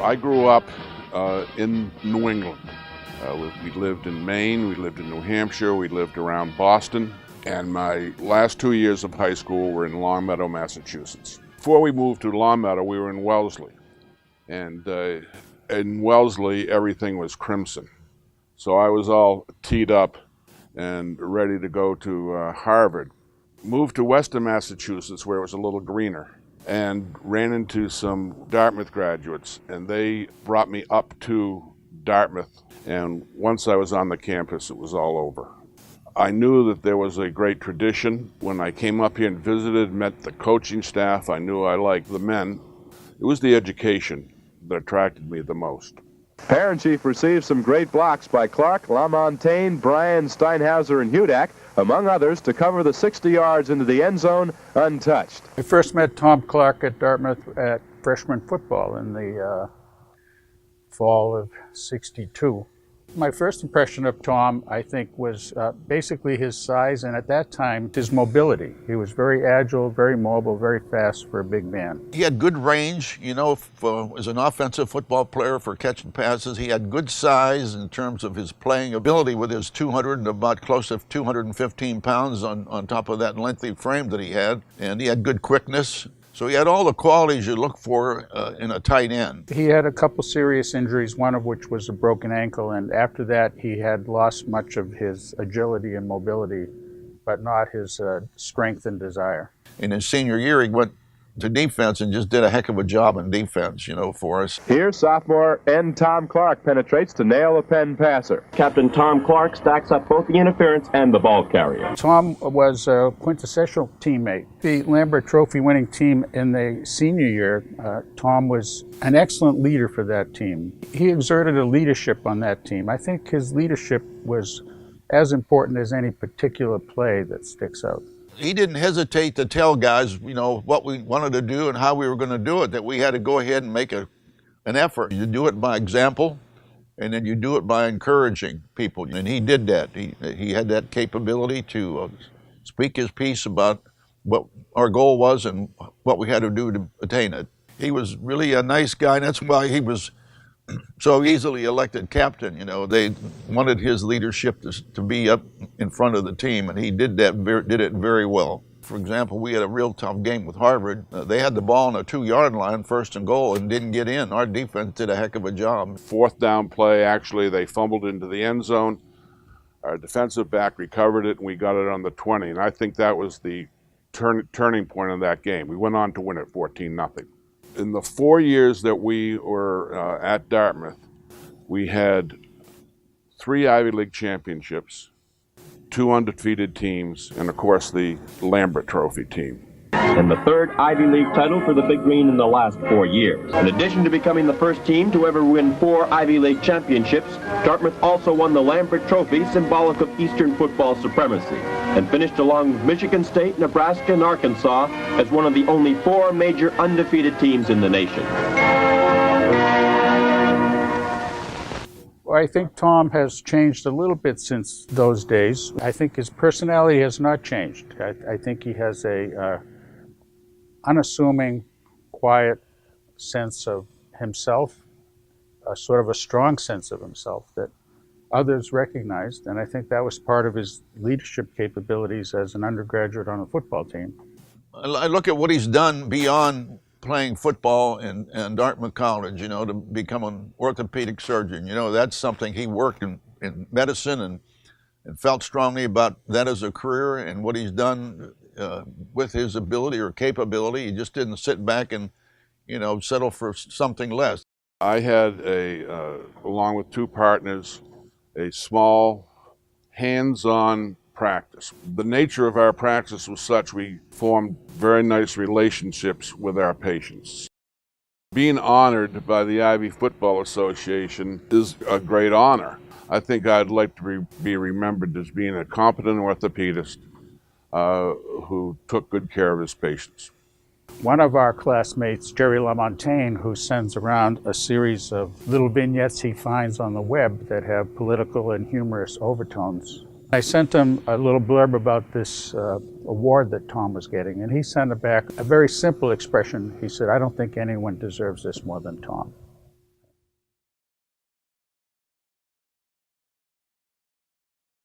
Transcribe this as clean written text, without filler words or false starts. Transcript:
I grew up in New England. We lived in Maine, we lived in New Hampshire, we lived around Boston, and my last 2 years of high school were in Longmeadow, Massachusetts. Before we moved to Longmeadow, we were in Wellesley, and in Wellesley, everything was crimson. So I was all teed up and ready to go to Harvard. Moved to Western Massachusetts, where it was a little greener, and ran into some Dartmouth graduates, and they brought me up to Dartmouth. And once I was on the campus, it was all over. I knew that there was a great tradition. When I came up here and visited, met the coaching staff, I knew I liked the men. It was the education that attracted me the most. Parent Chief received some great blocks by Clarke, LaMontagne, Bryan, Steinhauser, and Hudak, among others, to cover the 60 yards into the end zone untouched. I first met Tom Clarke at Dartmouth at freshman football in the fall of '62. My first impression of Tom, I think, was basically his size and at that time his mobility. He was very agile, very mobile, very fast for a big man. He had good range, you know, as an offensive football player for catching passes. He had good size in terms of his playing ability with his 200 and about close to 215 pounds on top of that lengthy frame that he had. And he had good quickness. So he had all the qualities you look for in a tight end. He had a couple serious injuries, one of which was a broken ankle, and after that he had lost much of his agility and mobility, but not his strength and desire. In his senior year, he went to defense and just did a heck of a job in defense, you know, for us. Here, sophomore end Tom Clarke penetrates to nail a Penn passer. Captain Tom Clarke stacks up both the interference and the ball carrier. Tom was a quintessential teammate. The Lambert Trophy winning team in the senior year, Tom was an excellent leader for that team. He exerted a leadership on that team. I think his leadership was as important as any particular play that sticks out. He didn't hesitate to tell guys, you know, what we wanted to do and how we were going to do it, that we had to go ahead and make an effort. You do it by example, and then you do it by encouraging people. And he did that. He had that capability to speak his piece about what our goal was and what we had to do to attain it. He was really a nice guy, and that's why he was so easily elected captain. You know, they wanted his leadership to be up in front of the team, and he did it very well. For example, we had a real tough game with Harvard. They had the ball on a 2-yard line, first and goal, and didn't get in. Our defense did a heck of a job. Fourth down play, actually, they fumbled into the end zone. Our defensive back recovered it, and we got it on the 20. And I think that was the turning point of that game. We went on to win it 14-0. In the 4 years that we were at Dartmouth, we had 3 Ivy League championships, 2 undefeated teams, and of course the Lambert Trophy team. And the 3rd Ivy League title for the Big Green in the last 4 years. In addition to becoming the first team to ever win 4 Ivy League championships, Dartmouth also won the Lambert Trophy, symbolic of Eastern football supremacy, and finished along with Michigan State, Nebraska, and Arkansas as one of the only 4 major undefeated teams in the nation. Well, I think Tom has changed a little bit since those days. I think his personality has not changed. I think he has a unassuming, quiet sense of himself, a sort of a strong sense of himself that others recognized, and I think that was part of his leadership capabilities as an undergraduate on a football team. I look at what he's done beyond playing football in Dartmouth College, you know, to become an orthopedic surgeon. You know, that's something he worked in medicine and felt strongly about that as a career, and what he's done with his ability or capability. He just didn't sit back and, you know, settle for something less. I had, along with 2 partners, a small, hands-on practice. The nature of our practice was such we formed very nice relationships with our patients. Being honored by the Ivy Football Association is a great honor. I think I'd like to be remembered as being a competent orthopedist who took good care of his patients. One of our classmates, Jerry LaMontagne, who sends around a series of little vignettes he finds on the web that have political and humorous overtones. I sent him a little blurb about this award that Tom was getting, and he sent back a very simple expression. He said, "I don't think anyone deserves this more than Tom."